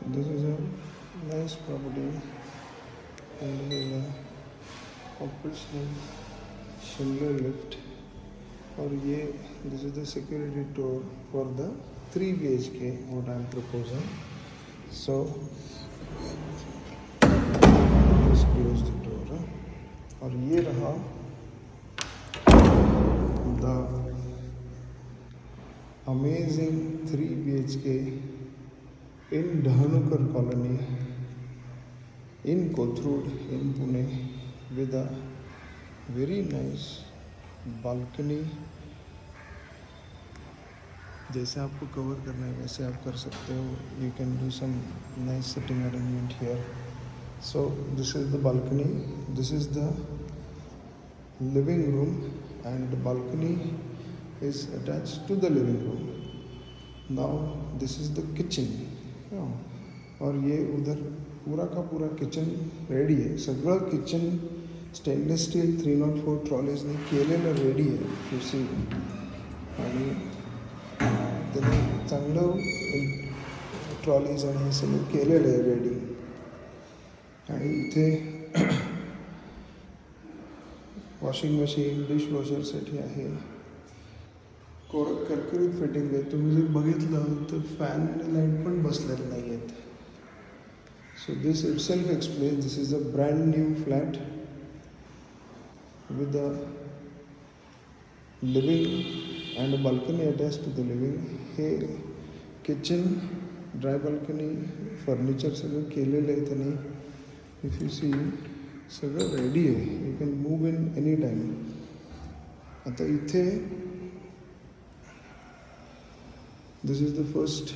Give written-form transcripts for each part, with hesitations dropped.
This is a nice property and this is a operational shingle lift और ये this is the security door for the 3 BHK what I am proposing. So just close the door और ये रहा the amazing 3 BHK in Dhahanukar colony in Kothurud in Pune with a very nice balcony. जैसे आपको cover करना है वैसे आप कर सकते हो. You can do some nice sitting arrangement here. So this is the balcony. This is the living room and the balcony is attached to the living room. Now this is the kitchen. और ये उधर पूरा का पूरा kitchen ready आहे. सगळं kitchen stainless steel 304 ट्रॉलीजने केलेलं ready आहे टू सी. आणि त्याने चांगलं ट्रॉलीज आणि हे सगळं केलेलं आहे रेडी. आणि इथे वॉशिंग मशीन डिशवॉशरसाठी आहे. करकरीत फिटिंग आहे. तुम्ही जर बघितलं तर फॅन आणि लाईट पण बसलेले नाही आहेत. So this itself explain this is a brand new flat with a living and a balcony attach to the living. हे किचन ड्राय बाल्कनी फर्निचर सगळं केलेलं आहे त्याने. इफ यू सी सगळं रेडी आहे. You can move in any time. आता इथे this is the first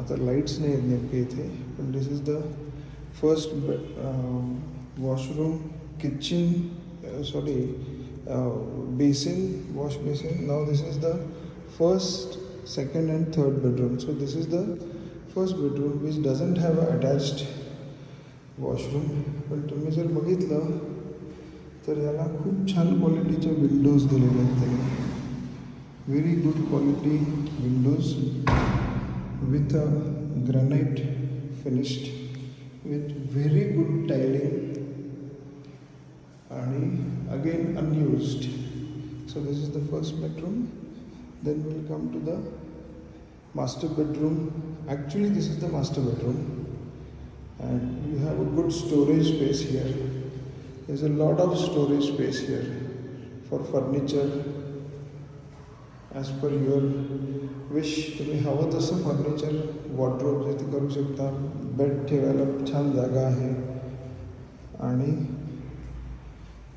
आता लाईट्स नाही आहेत नेमके इथे पण this is the first washroom kitchen sorry basin wash basin. Now this is the first second and third bedroom. So this is the first bedroom which doesn't have a attached washroom. पण तुम्ही जर बघितलं तर याला खूप छान क्वालिटीचे Windows दिलेले आहेत त्याने. Very good quality windows with a granite finished with very good tiling आणि again unused. So this is the first bedroom. Then will come to the master bedroom. Actually this is the master bedroom and you have a good storage space here. There's a lot of storage space here for furniture as per your wish. तुम्ही हवं तसं furniture wardrobe इथे करू शकता. Bed ठेवायला छान जागा आहे. आणि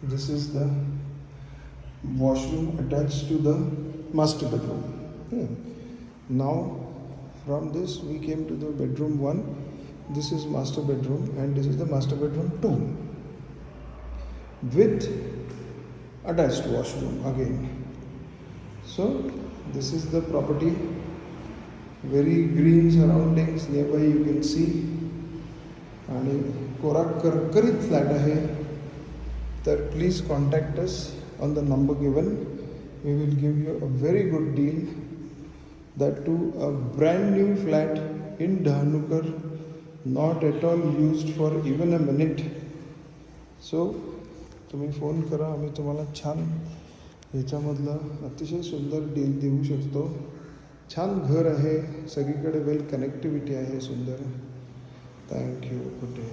this is the washroom attach to the master bedroom. Now from this we came to the bedroom 1. This is master bedroom and this is the master bedroom 2. with attached washroom again. So this is the property. Very green surroundings nearby you can see. आणि कोरा करकरीत flat आहे. तर please contact us on the number given. We will give you a very good deal. That to a brand new flat in Dahanukar. Not at all used for even a minute. So तुम्ही phone करा. आम्ही तुम्हाला छान ह्याच्यामधलं अतिशय सुंदर deal देऊ शकतो. छान घर आहे. सगळीकडे वेल कनेक्टिव्हिटी आहे सुंदर. थँक्यू. Good day.